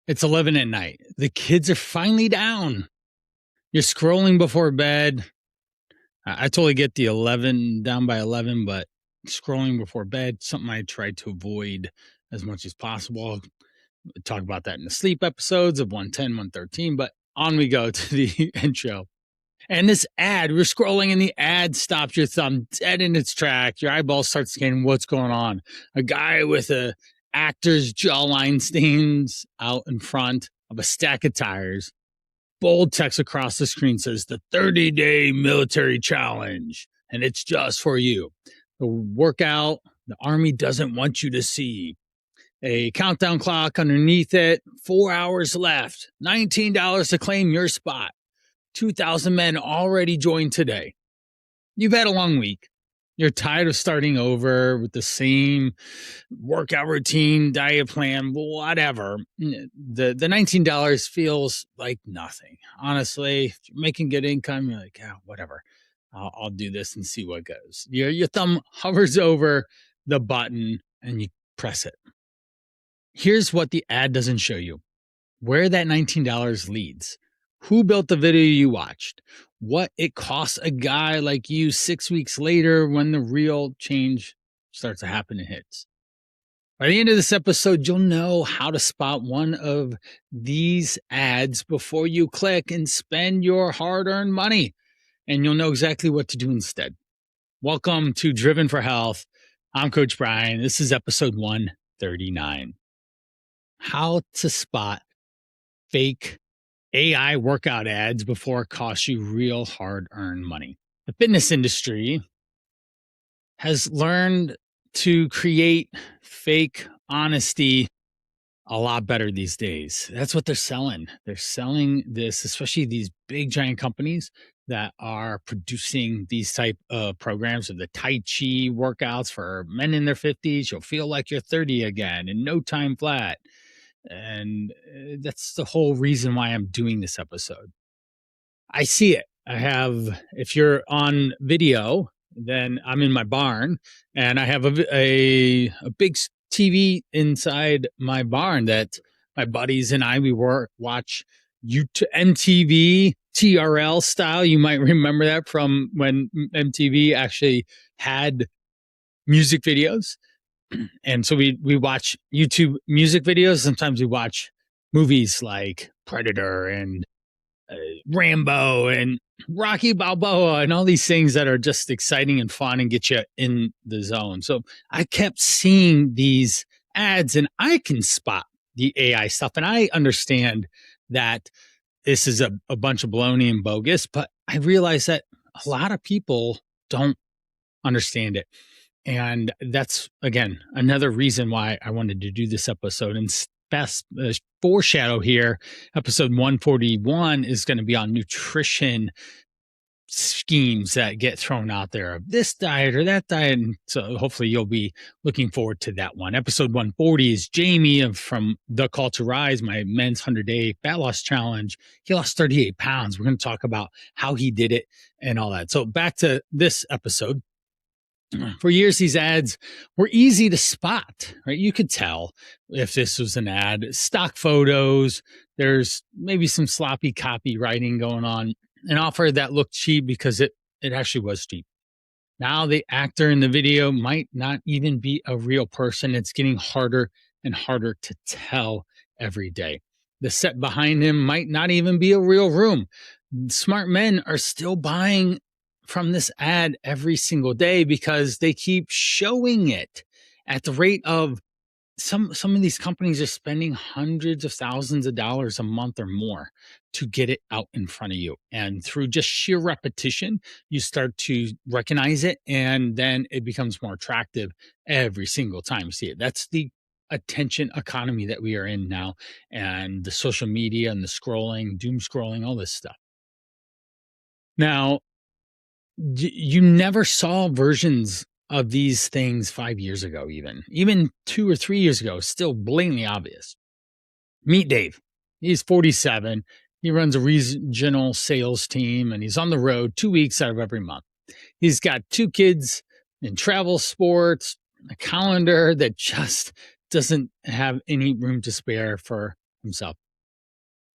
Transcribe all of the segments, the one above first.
It's 11 at night. The kids are finally down. You're scrolling before bed. I totally get the 11 down by 11, but scrolling before bed, something I try to avoid as much as possible. I'll talk about that in the sleep episodes of 110, 113, but on we go to the intro. And this ad, we're scrolling and the ad stops your thumb dead in its track. Your eyeballs start scanning what's going on. A guy with a actor's jawline stains out in front of a stack of tires. Bold text across the screen says the 30-day military challenge, and it's just for you. The workout the Army doesn't want you to see. A countdown clock underneath it, 4 hours left, $19 to claim your spot. 2,000 men already joined today. You've had a long week. You're tired of starting over with the same workout routine, diet plan, whatever. The $19 feels like nothing. Honestly, if you're making good income, you're like, yeah, whatever. I'll do this and see what goes. Your thumb hovers over the button and you press it. Here's what the ad doesn't show you. Where that $19 leads. Who built the video you watched? What it costs a guy like you 6 weeks later when the real change starts to happen and hits. By the end of this episode, you'll know how to spot one of these ads before you click and spend your hard-earned money. And you'll know exactly what to do instead. Welcome to Driven for Health. I'm Coach Brian. This is episode 139. How to spot fake AI workout ads before it costs you real hard-earned money. The fitness industry has learned to create fake honesty a lot better these days. That's what they're selling. They're selling this, especially these big giant companies that are producing these type of programs of the Tai Chi workouts for men in their 50s. You'll feel like you're 30 again in no time flat. And that's the whole reason why I'm doing this episode. I see it. If you're on video, then I'm in my barn and I have a big TV inside my barn that my buddies and we watch MTV TRL style. You might remember that from when MTV actually had music videos. And so we watch YouTube music videos. Sometimes we watch movies like Predator and Rambo and Rocky Balboa and all these things that are just exciting and fun and get you in the zone. So I kept seeing these ads and I can spot the AI stuff. And I understand that this is a bunch of baloney and bogus, but I realize that a lot of people don't understand it. And that's, again, another reason why I wanted to do this episode. And best foreshadow here, episode 141 is going to be on nutrition schemes that get thrown out there of this diet or that diet. And so hopefully you'll be looking forward to that one. Episode 140 is Jamie from The Call to Rise, my men's 100-day fat loss challenge. He lost 38 pounds. We're going to talk about how he did it and all that. So back to this episode. For years, these ads were easy to spot, right? You could tell if this was an ad. Stock photos, there's maybe some sloppy copywriting going on. An offer that looked cheap because it actually was cheap. Now the actor in the video might not even be a real person. It's getting harder and harder to tell every day. The set behind him might not even be a real room. Smart men are still buying from this ad every single day because they keep showing it at the rate of some of these companies are spending hundreds of thousands of dollars a month or more to get it out in front of you. And through just sheer repetition, you start to recognize it and then it becomes more attractive every single time you see it. That's the attention economy that we are in now, and the social media and the scrolling, doom scrolling, all this stuff. Now, you never saw versions of these things 5 years ago, even 2 or 3 years ago, still blatantly obvious. Meet Dave. He's 47. He runs a regional sales team and he's on the road 2 weeks out of every month. He's got 2 kids in travel sports, a calendar that just doesn't have any room to spare for himself.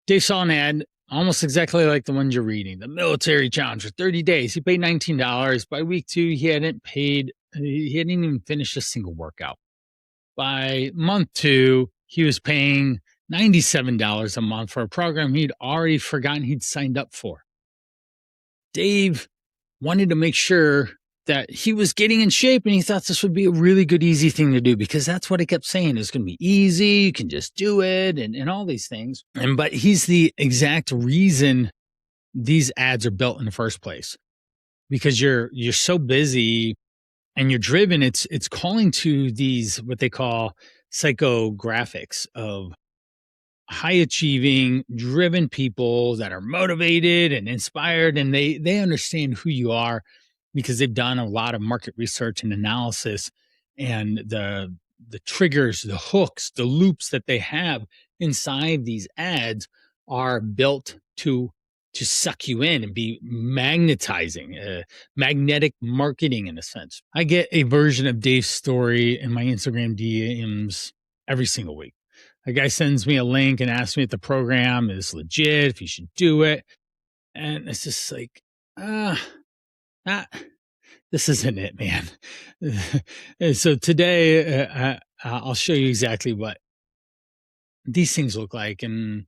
Dave saw an ad almost exactly like the ones you're reading. The military challenge for 30 days. He paid $19. By week 2, he hadn't even finished a single workout. By month 2, he was paying $97 a month for a program he'd already forgotten he'd signed up for. Dave wanted to make sure that he was getting in shape, and he thought this would be a really good, easy thing to do, because that's what he kept saying. It's going to be easy. You can just do it, and all these things. But he's the exact reason these ads are built in the first place, because you're so busy and you're driven. It's calling to these, what they call psychographics of high achieving, driven people that are motivated and inspired, and they understand who you are because they've done a lot of market research and analysis, and the triggers, the hooks, the loops that they have inside these ads are built to suck you in and be magnetizing, magnetic marketing in a sense. I get a version of Dave's story in my Instagram DMs every single week. A guy sends me a link and asks me if the program is legit, if he should do it. And it's just like, this isn't it, man. And so today, I'll show you exactly what these things look like and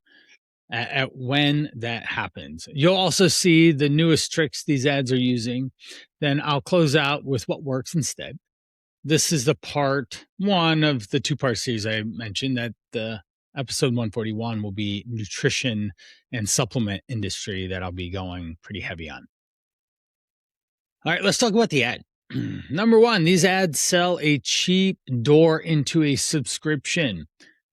at when that happens. You'll also see the newest tricks these ads are using. Then I'll close out with what works instead. This is the part 1 of the 2-part series I mentioned, that the episode 141 will be nutrition and supplement industry, that I'll be going pretty heavy on. All right, let's talk about the ad. Number 1, these ads sell a cheap door into a subscription.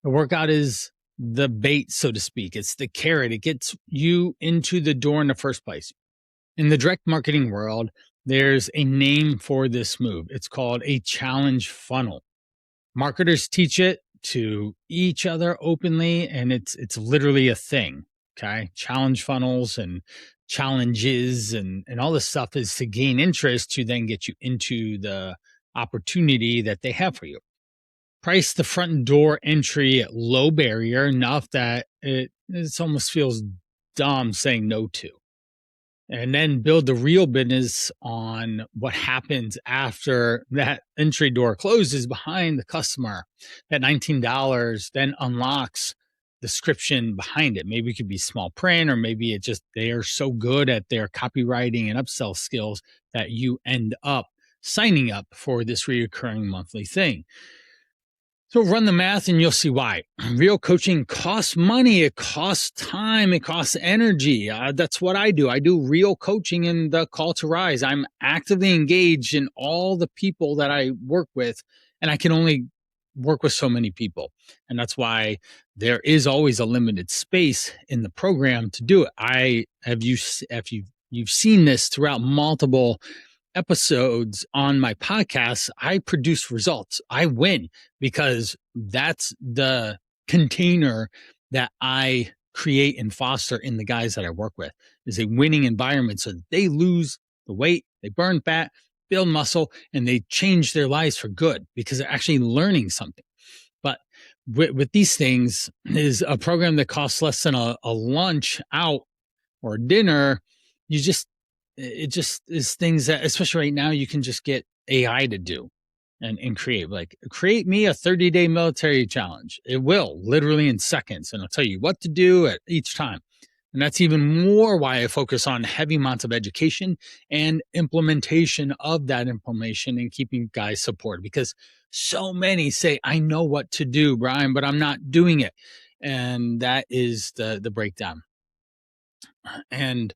The workout is the bait, so to speak. It's the carrot. It gets you into the door in the first place. In the direct marketing world, there's a name for this move. It's called a challenge funnel. Marketers teach it to each other openly, and it's literally a thing. Okay. Challenge funnels and challenges and all this stuff is to gain interest, to then get you into the opportunity that they have for you. Price the front door entry at low barrier enough that it almost feels dumb saying no to. And then build the real business on what happens after that entry door closes behind the customer. That $19 then unlocks the description behind it. Maybe it could be small print, or maybe it just, they are so good at their copywriting and upsell skills that you end up signing up for this reoccurring monthly thing. So run the math and you'll see why. Real coaching costs money. It costs time. It costs energy. That's what I do. I do real coaching in the Call to Rise. I'm actively engaged in all the people that I work with, and I can only work with so many people. And that's why there is always a limited space in the program to do it. You've seen this throughout multiple episodes on my podcast. I produce results. I win because that's the container that I create and foster in the guys that I work with, is a winning environment so that they lose the weight, they burn fat, build muscle, and they change their lives for good because they're actually learning something. But with these things, is a program that costs less than a lunch out or dinner. It just is things that, especially right now, you can just get AI to do and create. Like, create me a 30-day military challenge. It will, literally in seconds, and it'll tell you what to do at each time. And that's even more why I focus on heavy amounts of education and implementation of that information and keeping guys supported, because so many say, I know what to do, Brian, but I'm not doing it. And that is the breakdown. And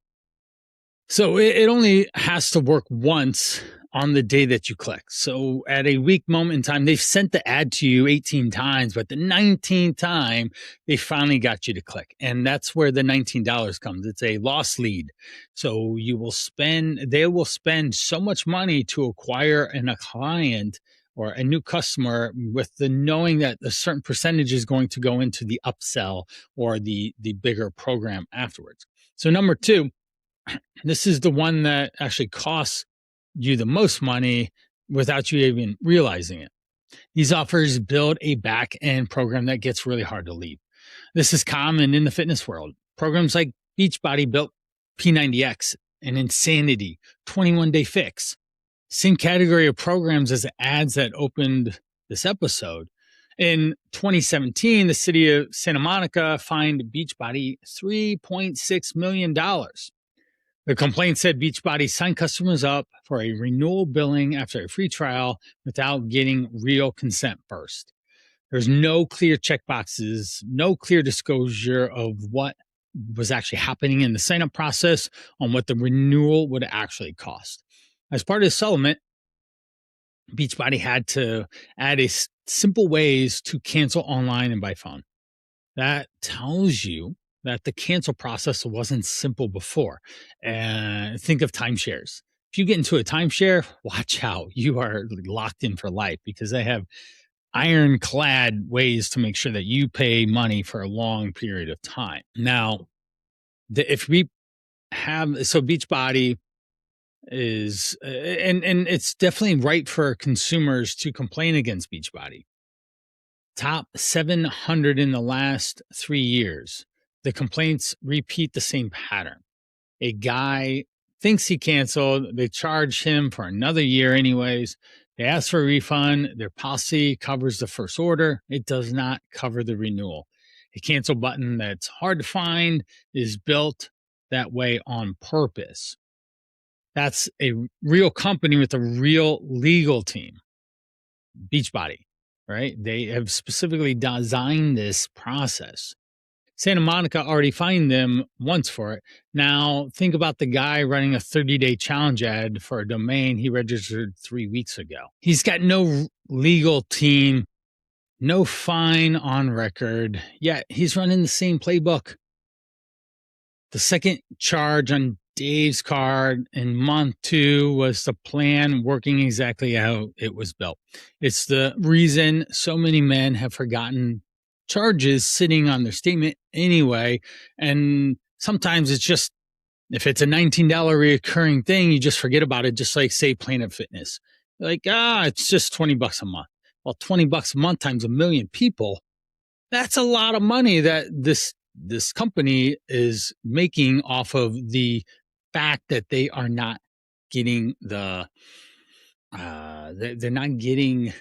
so it only has to work once on the day that you click. So at a weak moment in time, they've sent the ad to you 18 times, but the 19th time, they finally got you to click. And that's where the $19 comes. It's a lost lead. So they will spend so much money to acquire a client or a new customer, with the knowing that a certain percentage is going to go into the upsell or the bigger program afterwards. So number 2, this is the one that actually costs you the most money without you even realizing it. These offers build a back end program that gets really hard to leave. This is common in the fitness world. Programs like Beachbody built P90X and Insanity, 21-day fix. Same category of programs as the ads that opened this episode. In 2017, the city of Santa Monica fined Beachbody $3.6 million. The complaint said Beachbody signed customers up for a renewal billing after a free trial without getting real consent first. There's no clear checkboxes, no clear disclosure of what was actually happening in the sign-up process on what the renewal would actually cost. As part of the settlement, Beachbody had to add simple ways to cancel online and by phone. That tells you that the cancel process wasn't simple before. And think of timeshares. If you get into a timeshare, watch out. You are locked in for life because they have ironclad ways to make sure that you pay money for a long period of time. Now, if we have, so Beachbody is, and it's definitely right for consumers to complain against Beachbody. Top 700 in the last 3 years. The complaints repeat the same pattern. A guy thinks he canceled. They charge him for another year anyways. They ask for a refund. Their policy covers the first order. It does not cover the renewal. A cancel button that's hard to find is built that way on purpose. That's a real company with a real legal team. Beachbody, right? They have specifically designed this process. Santa Monica already fined them once for it. Now, think about the guy running a 30-day challenge ad for a domain he registered 3 weeks ago. He's got no legal team, no fine on record, yet he's running the same playbook. The second charge on Dave's card in month 2 was the plan working exactly how it was built. It's the reason so many men have forgotten charges sitting on their statement anyway. And sometimes it's just, if it's a $19 recurring thing, you just forget about it, just like, say, Planet Fitness. Like, it's just $20 a month. Well, $20 a month times 1 million people, that's a lot of money that this company is making off of the fact that they are not getting they're not getting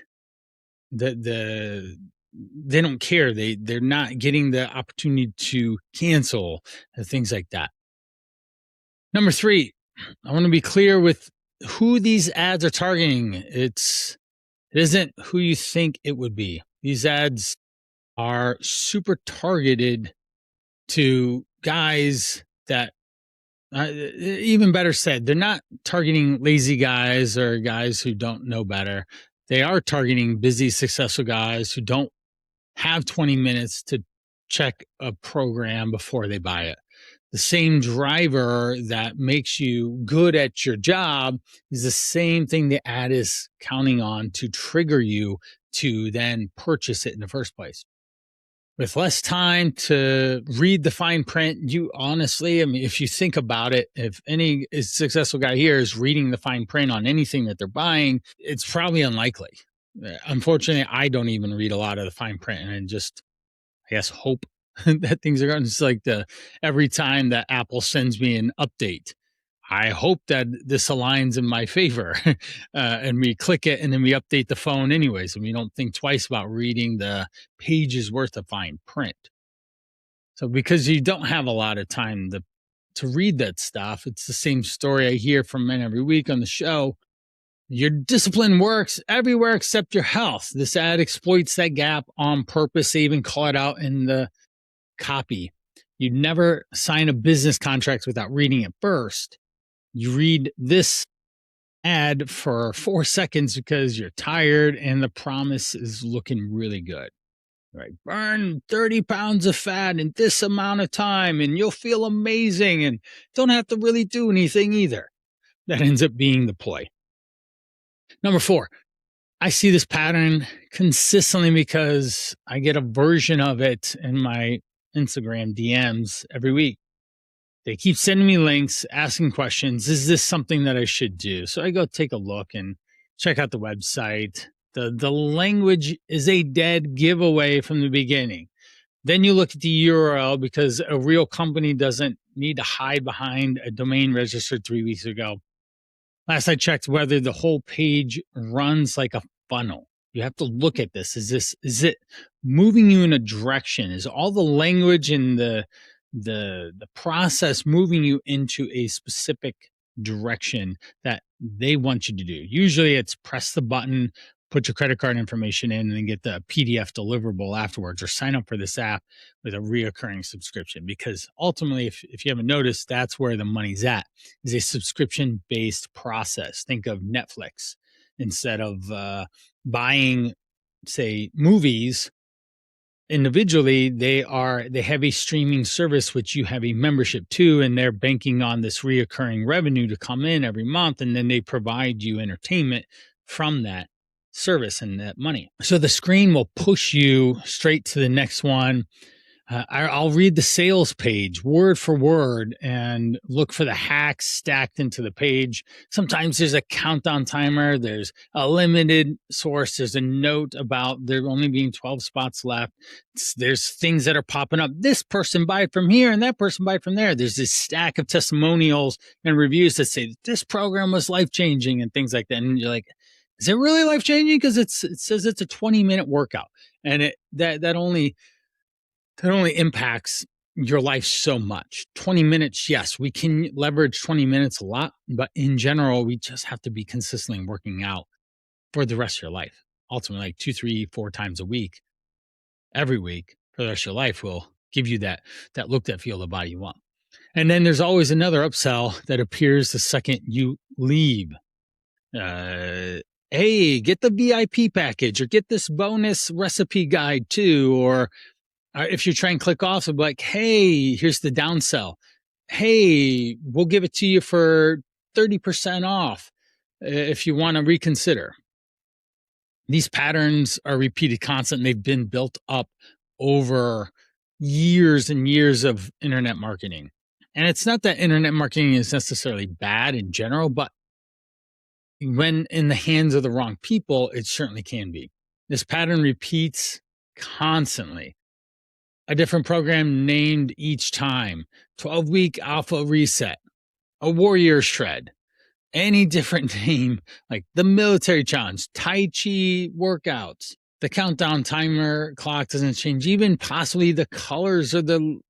they don't care. They're not getting the opportunity to cancel things like that. Number 3, I want to be clear with who these ads are targeting. It isn't who you think it would be. These ads are super targeted to guys that, even better said, they're not targeting lazy guys or guys who don't know better. They are targeting busy, successful guys who don't have 20 minutes to check a program before they buy it. The same driver that makes you good at your job is the same thing the ad is counting on to trigger you to then purchase it in the first place. With less time to read the fine print, you honestly, I mean, if you think about it, if any successful guy here is reading the fine print on anything that they're buying, it's probably unlikely. Unfortunately, I don't even read a lot of the fine print, and just, I guess, hope that things are going. It's like every time that Apple sends me an update, I hope that this aligns in my favor, and we click it and then we update the phone anyways, and we don't think twice about reading the pages worth of fine print. So because you don't have a lot of time to read that stuff, it's the same story I hear from men every week on the show. Your discipline works everywhere except your health. This ad exploits that gap on purpose. They even call it out in the copy. You never sign a business contract without reading it first. You read this ad for 4 seconds because you're tired and the promise is looking really good. Right? Burn 30 pounds of fat in this amount of time and you'll feel amazing and don't have to really do anything either. That ends up being the ploy. Number 4, I see this pattern consistently because I get a version of it in my Instagram DMs every week. They keep sending me links, asking questions. Is this something that I should do? So I go take a look and check out the website. The language is a dead giveaway from the beginning. Then you look at the URL, because a real company doesn't need to hide behind a domain registered 3 weeks ago. Last I checked, whether the whole page runs like a funnel. You have to look at this. Is it moving you in a direction? Is all the language and the process moving you into a specific direction that they want you to do? Usually it's press the button, put your credit card information in, and then get the PDF deliverable afterwards, or sign up for this app with a reoccurring subscription. Because ultimately, if you haven't noticed, that's where the money's at, is a subscription based process. Think of Netflix. Instead of buying, say, movies individually, they have a streaming service which you have a membership to, and they're banking on this reoccurring revenue to come in every month, and then they provide you entertainment from that service and that money. So the screen will push you straight to the next one. I'll read the sales page word for word and look for the hacks stacked into the page. Sometimes there's a countdown timer. There's a limited source. There's a note about there only being 12 spots left. There's things that are popping up. This person buy it from here and that person buy it from there. There's this stack of testimonials and reviews that say this program was life-changing and things like that. And you're like, is it really life-changing? Because it says it's a 20-minute workout. And that only impacts your life so much. 20 minutes, yes, we can leverage 20 minutes a lot, but in general, we just have to be consistently working out for the rest of your life. Ultimately, like 2, 3, 4 times a week, every week for the rest of your life will give you that look, that feel, the body you want. And then there's always another upsell that appears the second you leave. Hey, get the VIP package, or get this bonus recipe guide too, or if you try and click off, it'll be like, hey, here's the downsell. Hey, we'll give it to you for 30% off if you want to reconsider. These patterns are repeated constantly. They've been built up over years and years of internet marketing. And it's not that internet marketing is necessarily bad in general, but when in the hands of the wrong people, it certainly can be. This pattern repeats constantly. A different program named each time, 12-week alpha reset, a warrior shred, any different name, like the military challenge, Tai Chi workouts. The countdown timer clock doesn't change, even possibly the colors or the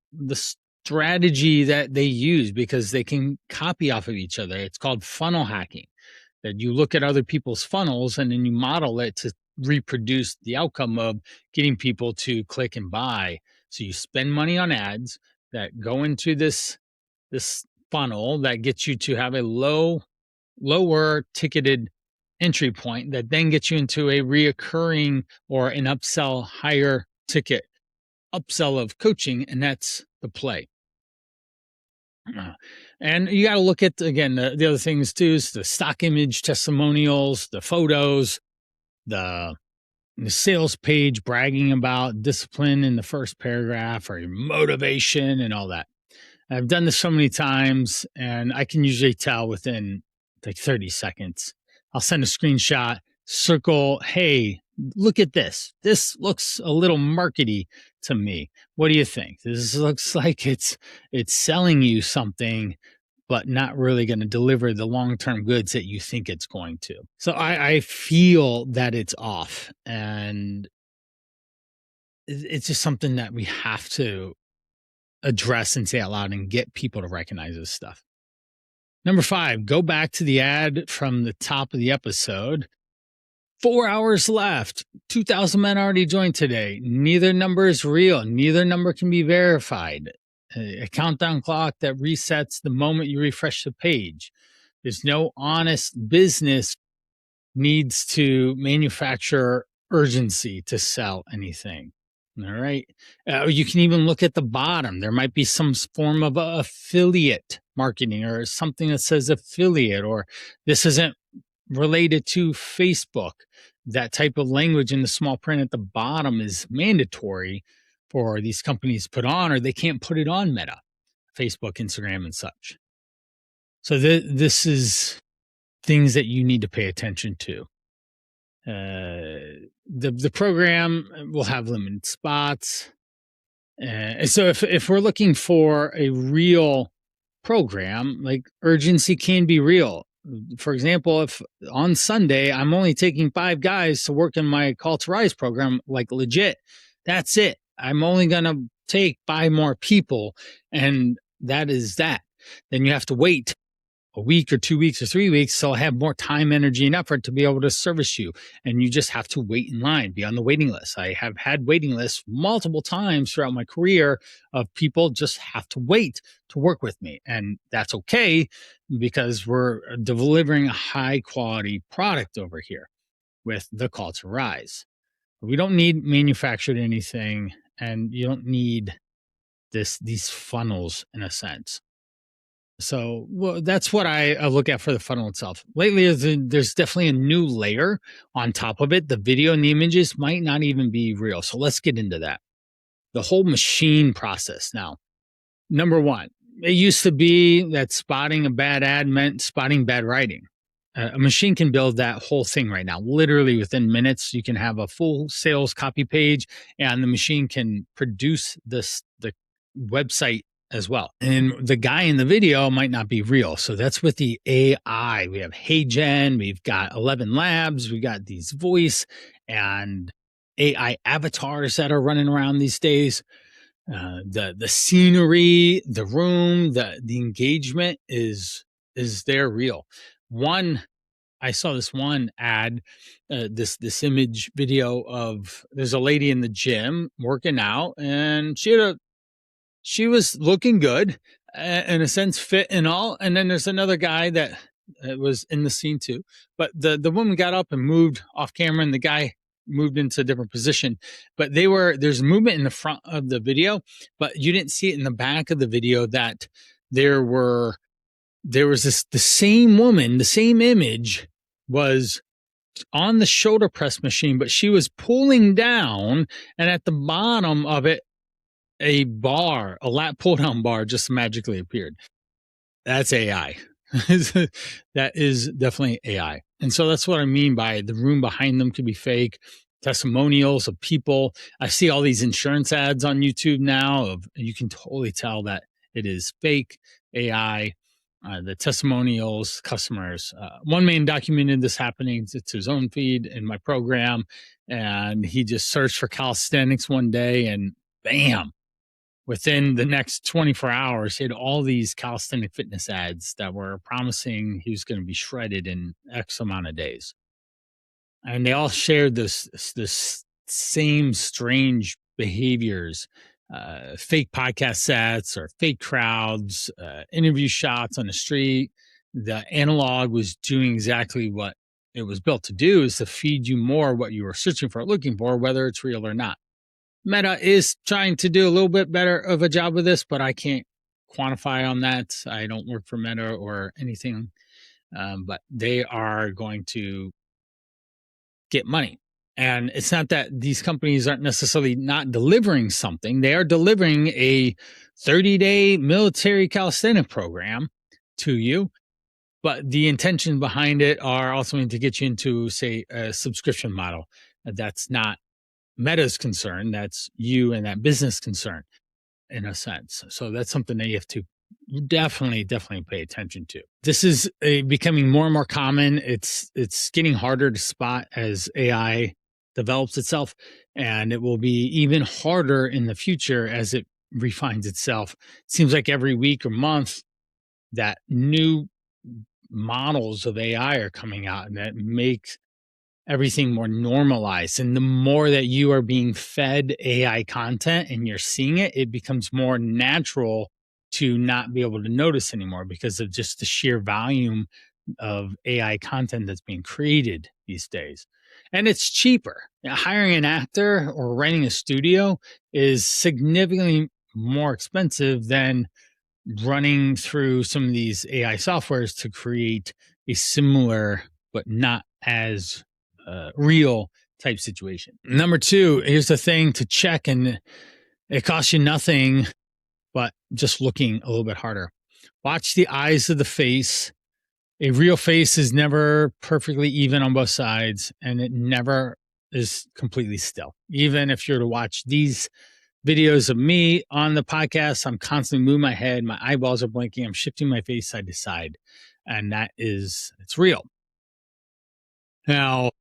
strategy that they use, because they can copy off of each other. It's called funnel hacking, that you look at other people's funnels and then you model it to reproduce the outcome of getting people to click and buy. So you spend money on ads that go into this funnel that gets you to have a lower ticketed entry point that then gets you into a reoccurring or an upsell, higher ticket upsell of coaching, and that's the play. And you got to look at, again, the other things too, is the stock image testimonials, the photos, the sales page bragging about discipline in the first paragraph, or your motivation and all that. I've done this so many times, and I can usually tell within like 30 seconds. I'll send a screenshot, circle, hey, look at this. This looks a little markety to me. What do you think? This looks like it's selling you something, but not really going to deliver the long-term goods that you think it's going to. So I feel that it's off, and it's just something that we have to address and say out loud and get people to recognize this stuff. Number 5, go back to the ad from the top of the episode. 4 hours left. 2,000 men already joined today. Neither number is real. Neither number can be verified. A countdown clock that resets the moment you refresh the page. There's no honest business needs to manufacture urgency to sell anything. All right. You can even look at the bottom. There might be some form of affiliate marketing, or something that says affiliate, or this isn't related to Facebook. That type of language in the small print at the bottom is mandatory for these companies to put on, or they can't put it on Meta, Facebook, Instagram, and such. So this is things that you need to pay attention to. The program will have limited spots. So if we're looking for a real program, like urgency can be real. For example, if on Sunday I'm only taking 5 guys to work in my Call to Rise program, like legit, that's it. I'm only going to take 5 more people, and that is that. Then you have to wait a week or 2 weeks or 3 weeks, so I'll have more time, energy, and effort to be able to service you. And you just have to wait in line, be on the waiting list. I have had waiting lists multiple times throughout my career of people just have to wait to work with me. And that's okay because we're delivering a high quality product over here with the Call to Rise. We don't need manufactured anything, and you don't need these funnels in a sense. So that's what I look at for the funnel itself. Lately, there's definitely a new layer on top of it. The video and the images might not even be real. So let's get into that. The whole machine process now. Number one, it used to be that spotting a bad ad meant spotting bad writing. A machine can build that whole thing right now. Literally within minutes, you can have a full sales copy page, and the machine can produce the website as well. And the guy in the video might not be real. So that's with the AI. We have HeyGen, we've got 11 Labs, we got these voice and AI avatars that are running around these days. The scenery, the room, the engagement is there real. I saw this one ad, this image video of there's a lady in the gym working out, and she was looking good, in a sense, fit and all. And then there's another guy that was in the scene too. But the woman got up and moved off camera, and the guy moved into a different position. But there's movement in the front of the video, but you didn't see it in the back of the video that there was the same woman, the same image was on the shoulder press machine, but she was pulling down, and at the bottom of it, a lat pull down bar just magically appeared. That's AI. That is definitely AI. And so that's what I mean by the room behind them could be fake. Testimonials of people. I see all these insurance ads on YouTube now you can totally tell that it is fake AI. The testimonials, customers. One man documented this happening to his own feed in my program, and he just searched for calisthenics one day, and bam, within the next 24 hours, he had all these calisthenic fitness ads that were promising he was going to be shredded in X amount of days. And they all shared this same strange behaviors, fake podcast sets or fake crowds, interview shots on the street. The analog was doing exactly what it was built to do, is to feed you more what you were searching for, looking for, whether it's real or not. Meta is trying to do a little bit better of a job with this, but I can't quantify on that. I don't work for Meta or anything, but they are going to get money. And it's not that these companies aren't necessarily not delivering something. They are delivering a 30-day military calisthenic program to you, but the intention behind it are also to get you into, say, a subscription model. That's not Meta's concern. That's you and that business concern in a sense. So that's something that you have to definitely pay attention to. This is becoming more and more common. It's getting harder to spot as AI develops itself, and it will be even harder in the future as it refines itself. It seems like every week or month that new models of AI are coming out, and that makes everything more normalized. And the more that you are being fed AI content and you're seeing it, it becomes more natural to not be able to notice anymore because of just the sheer volume of AI content that's being created these days. And it's cheaper. Hiring an actor or renting a studio is significantly more expensive than running through some of these AI softwares to create a similar but not as real type situation. Number two, here's the thing to check, and it costs you nothing but just looking a little bit harder. Watch the eyes of the face. A real face is never perfectly even on both sides, and it never is completely still. Even if you're to watch these videos of me on the podcast, I'm constantly moving my head, my eyeballs are blinking, I'm shifting my face side to side. And it's real. Now,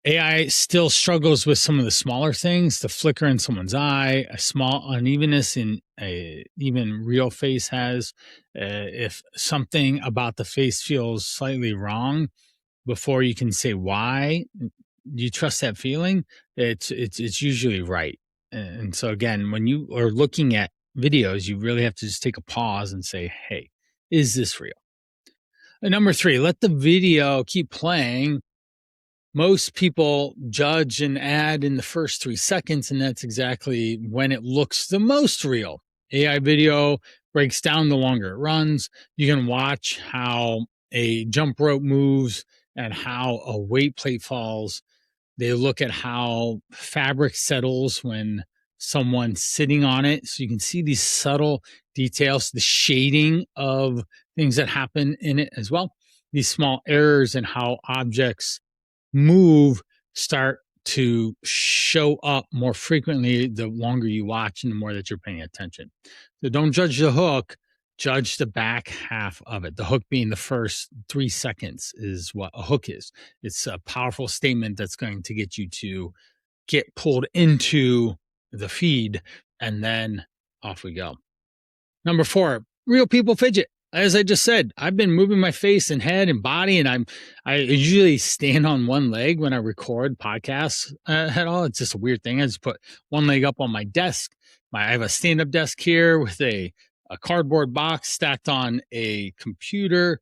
AI still struggles with some of the smaller things, the flicker in someone's eye, a small unevenness in a even real face has. If something about the face feels slightly wrong before you can say why, you trust that feeling, it's usually right. And so again, when you are looking at videos, you really have to just take a pause and say, hey, is this real? And number three, let the video keep playing. Most people judge an ad in the first 3 seconds, and that's exactly when it looks the most real. AI video breaks down the longer it runs. You can watch how a jump rope moves and how a weight plate falls. They look at how fabric settles when someone's sitting on it. So you can see these subtle details, the shading of things that happen in it as well. These small errors in how objects move start to show up more frequently the longer you watch and the more that you're paying attention. So don't judge the hook, judge the back half of it. The hook being the first 3 seconds is what a hook is. It's a powerful statement that's going to get you to get pulled into the feed, and then off we go. Number four, real people fidget. As I just said, I've been moving my face and head and body, and I usually stand on one leg when I record podcasts at all. It's just a weird thing. I just put one leg up on my desk. I have a stand-up desk here with a cardboard box stacked on a computer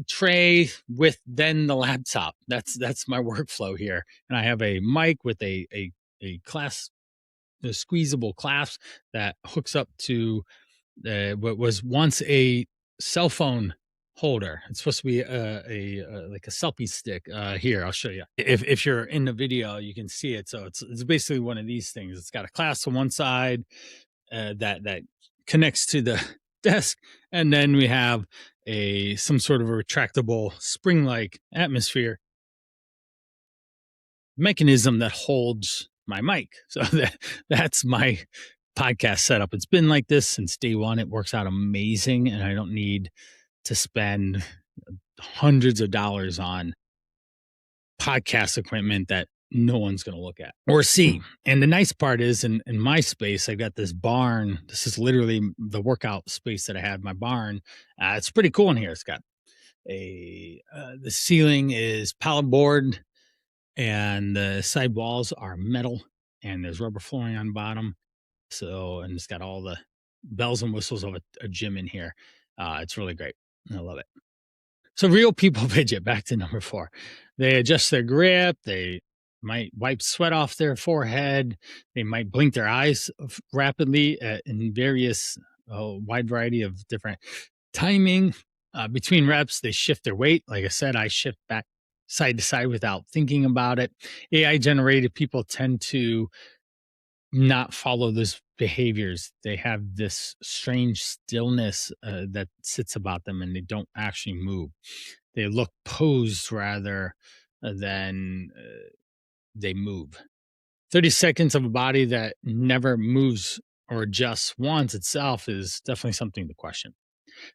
tray with then the laptop. That's my workflow here, and I have a mic with a squeezable clasp that hooks up to what was once a cell phone holder. It's supposed to be like a selfie stick. Here, I'll show you. If you're in the video, you can see it. So it's basically one of these things. It's got a clasp on one side that connects to the desk, and then we have some sort of a retractable spring-like atmosphere mechanism that holds my mic. So that's my podcast setup. It's been like this since day one. It works out amazing, and I don't need to spend hundreds of dollars on podcast equipment that no one's going to look at or see. And the nice part is in my space, I've got this barn. This is literally the workout space that I have, my barn. It's pretty cool in here. It's got the ceiling is pallet board, and the side walls are metal, and there's rubber flooring on bottom. So, and it's got all the bells and whistles of a gym in here. It's really great. I love it. So real people fidget, back to number four. They adjust their grip. They might wipe sweat off their forehead. They might blink their eyes rapidly in various wide variety of different timing. Between reps, they shift their weight. Like I said, I shift back side to side without thinking about it. AI generated people tend to not follow those behaviors. They have this strange stillness that sits about them, and they don't actually move. They look posed rather than they move. 30 seconds of a body that never moves or adjusts once itself is definitely something to question.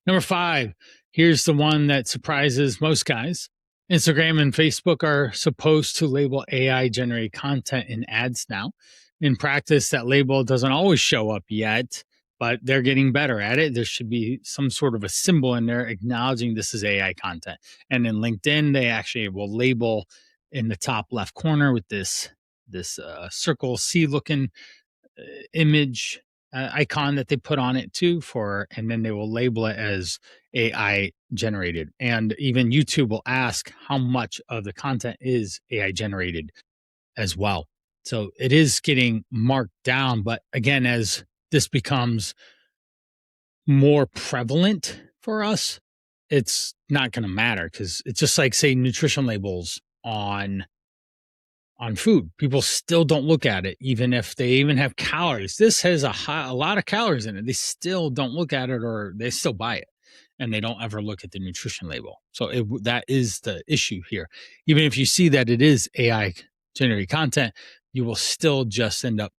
Number five, here's the one that surprises most guys. Instagram and Facebook are supposed to label AI generated content in ads now. In practice, that label doesn't always show up yet, but they're getting better at it. There should be some sort of a symbol in there acknowledging this is AI content. And in LinkedIn, they actually will label in the top left corner with this circle C looking image icon that they put on it too and then they will label it as AI generated. And even YouTube will ask how much of the content is AI generated as well. So it is getting marked down. But again, as this becomes more prevalent for us, it's not going to matter, because it's just like, say, nutrition labels on food. People still don't look at it, even if they even have calories. This has a lot of calories in it. They still don't look at it, or they still buy it, and they don't ever look at the nutrition label. So that is the issue here. Even if you see that it is AI generated content, you will still just end up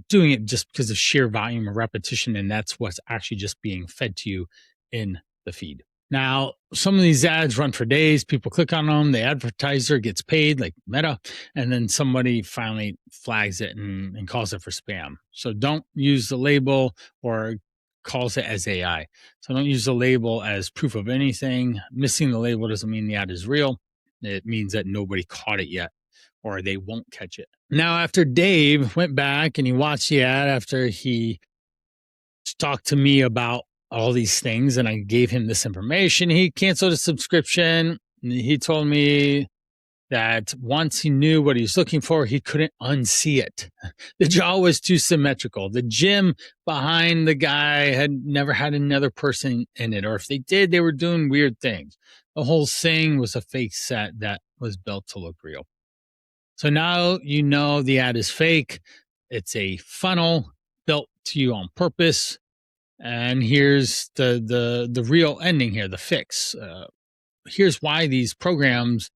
doing it just because of sheer volume of repetition, and that's what's actually just being fed to you in the feed. Now, some of these ads run for days. People click on them. The advertiser gets paid, like Meta, and then somebody finally flags it and calls it for spam. So don't use the label or calls it as AI. So don't use the label as proof of anything. Missing the label doesn't mean the ad is real. It means that nobody caught it yet, or they won't catch it. Now, after Dave went back and he watched the ad after he talked to me about all these things and I gave him this information, he canceled his subscription. He told me that once he knew what he was looking for, he couldn't unsee it. The jaw was too symmetrical. The gym behind the guy had never had another person in it, or if they did, they were doing weird things. The whole thing was a fake set that was built to look real. So now you know the ad is fake. It's a funnel built to you on purpose. And here's the real ending here, the fix. Here's why these programs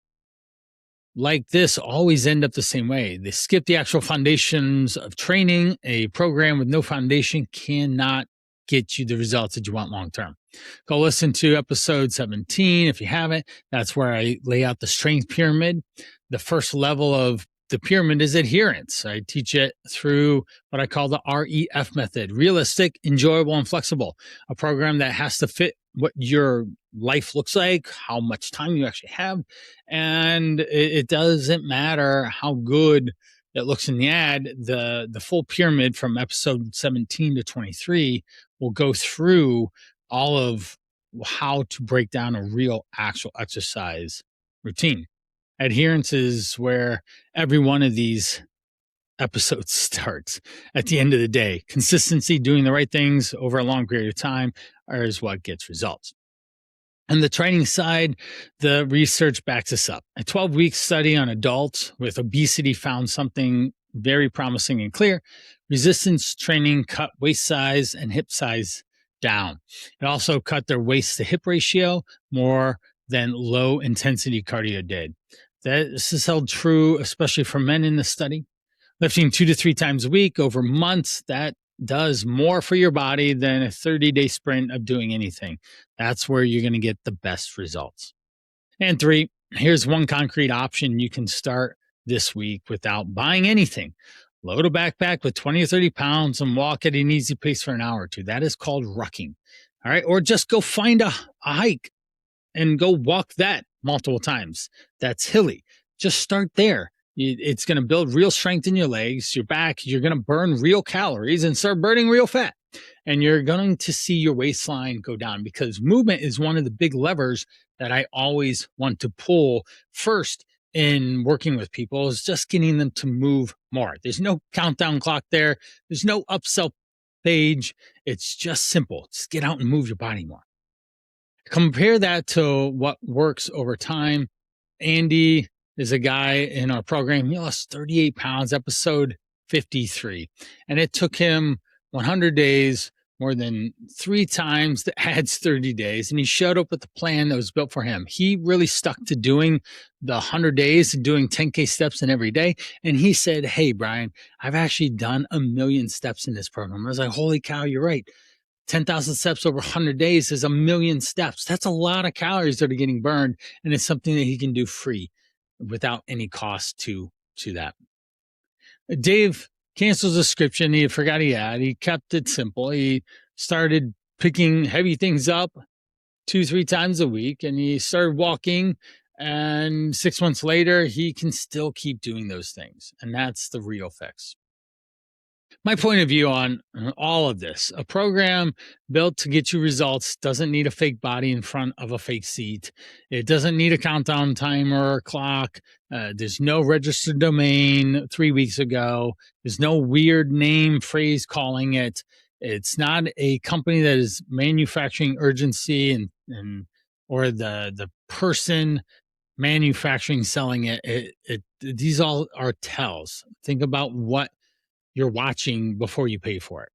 like this always end up the same way. They skip the actual foundations of training. A program with no foundation cannot get you the results that you want long term. Go listen to episode 17 if you haven't. That's where I lay out the strength pyramid. The first level of the pyramid is adherence. I teach it through what I call the REF method: realistic, enjoyable, and flexible. A program that has to fit what your life looks like, how much time you actually have. And it doesn't matter how good it looks in the ad. The full pyramid from episode 17 to 23 will go through all of how to break down a real actual exercise routine. Adherence is where every one of these episodes starts. At the end of the day, consistency, doing the right things over a long period of time is what gets results. On the training side, the research backs us up. A 12-week study on adults with obesity found something very promising and clear. Resistance training cut waist size and hip size down. It also cut their waist to hip ratio more than low intensity cardio did. This is held true, especially for men in the study. Lifting 2 to 3 times a week over months, that does more for your body than a 30-day sprint of doing anything. That's where you're going to get the best results. And 3, here's one concrete option you can start this week without buying anything. Load a backpack with 20 or 30 pounds and walk at an easy pace for an hour or two. That is called rucking. All right. Or just go find a hike and go walk that multiple times. That's hilly. Just start there. It's going to build real strength in your legs, your back. You're going to burn real calories and start burning real fat. And you're going to see your waistline go down, because movement is one of the big levers that I always want to pull first in working with people, is just getting them to move more. There's no countdown clock there. There's no upsell page. It's just simple. Just get out and move your body more. Compare that to what works over time. Andy is a guy in our program. He lost 38 pounds, episode 53. And it took him 100 days, more than 3 times the ad's 30 days. And he showed up with a plan that was built for him. He really stuck to doing the 100 days and doing 10K steps in every day. And he said, "Hey, Brian, I've actually done 1,000,000 steps in this program." I was like, holy cow, you're right. 10,000 steps over 100 days is 1,000,000 steps. That's a lot of calories that are getting burned. And it's something that he can do free without any cost to that. Dave canceled the subscription. He forgot he had. He kept it simple. He started picking heavy things up 2-3 times a week, and he started walking. And 6 months later, he can still keep doing those things. And that's the real fix. My point of view on all of this: a program built to get you results doesn't need a fake body in front of a fake seat. It doesn't need a countdown timer or clock. There's no registered domain 3 weeks ago. There's no weird name phrase calling it. It's not a company that is manufacturing urgency and or the person manufacturing selling it. These all are tells. Think about what you're watching before you pay for it.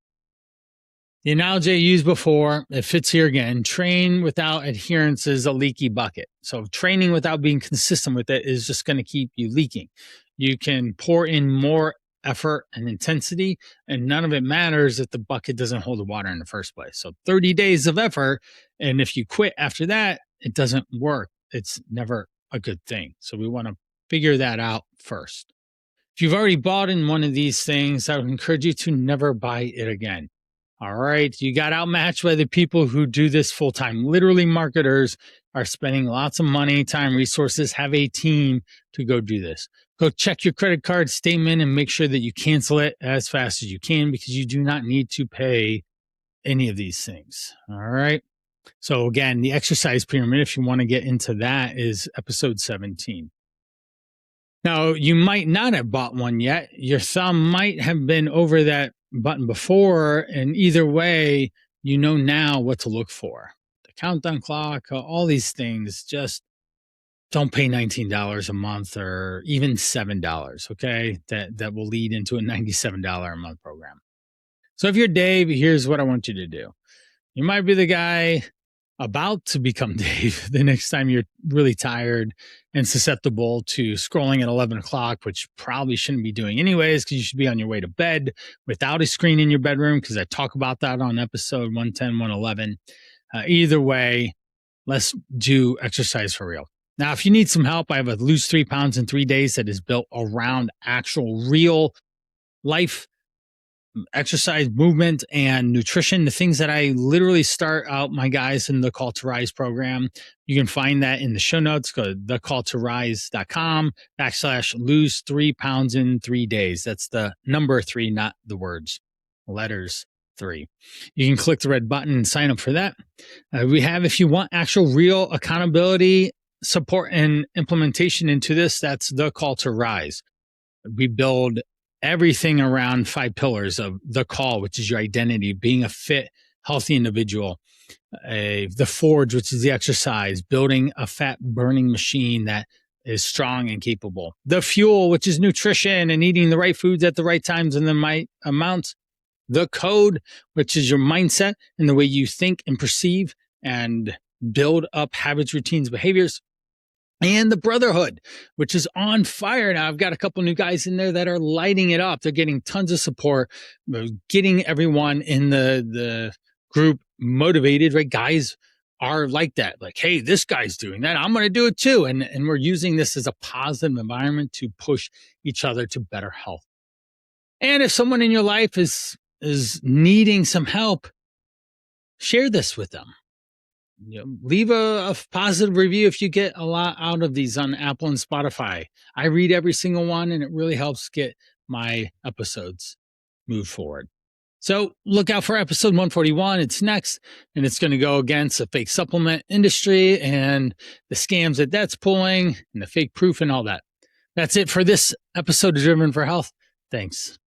The analogy I used before, it fits here again. Train without adherence is a leaky bucket. So training without being consistent with it is just going to keep you leaking. You can pour in more effort and intensity, and none of it matters if the bucket doesn't hold the water in the first place. So 30 days of effort, and if you quit after that, it doesn't work. It's never a good thing. So we want to figure that out first. If you've already bought in one of these things, I would encourage you to never buy it again. All right. You got outmatched by the people who do this full time. Literally, marketers are spending lots of money, time, resources, have a team to go do this. Go check your credit card statement and make sure that you cancel it as fast as you can, because you do not need to pay any of these things. All right. So, again, the exercise pyramid, if you want to get into that, is episode 17. Now, you might not have bought one yet. Your thumb might have been over that button before. And either way, you know now what to look for. The countdown clock, all these things, just don't pay $19 a month or even $7, okay? That will lead into a $97 a month program. So if you're Dave, here's what I want you to do. You might be the guy about to become Dave the next time you're really tired and susceptible to scrolling at 11 o'clock, which probably shouldn't be doing anyways, because you should be on your way to bed without a screen in your bedroom, because I talk about that on episode 110, 111. Either way, let's do exercise for real. Now, if you need some help, I have a Lose 3 Pounds in 3 days that is built around actual real life exercise, movement, and nutrition, the things that I literally start out my guys in the Call to Rise program. You can find that in the show notes. Go to thecalltorise.com/lose 3 pounds in 3 days. That's the number 3, not the words, letters 3. You can click the red button and sign up for that. We have, if you want actual real accountability, support, and implementation into this, that's the Call to Rise. We build everything around 5 pillars of the call, which is your identity, being a fit, healthy individual. The forge, which is the exercise, building a fat burning machine that is strong and capable. The fuel, which is nutrition and eating the right foods at the right times and the right amounts. The code, which is your mindset and the way you think and perceive and build up habits, routines, behaviors. And the brotherhood, which is on fire now. I've got a couple new guys in there that are lighting it up. They're getting tons of support, getting everyone in the group motivated, right? Guys are like that. Like, hey, this guy's doing that, I'm going to do it too. And we're using this as a positive environment to push each other to better health. And if someone in your life is needing some help, share this with them. Leave a positive review if you get a lot out of these on Apple and Spotify. I read every single one, and it really helps get my episodes move forward. So look out for episode 141. It's next, and it's going to go against the fake supplement industry and the scams that's pulling and the fake proof and all that. That's it for this episode of Driven for Health. Thanks.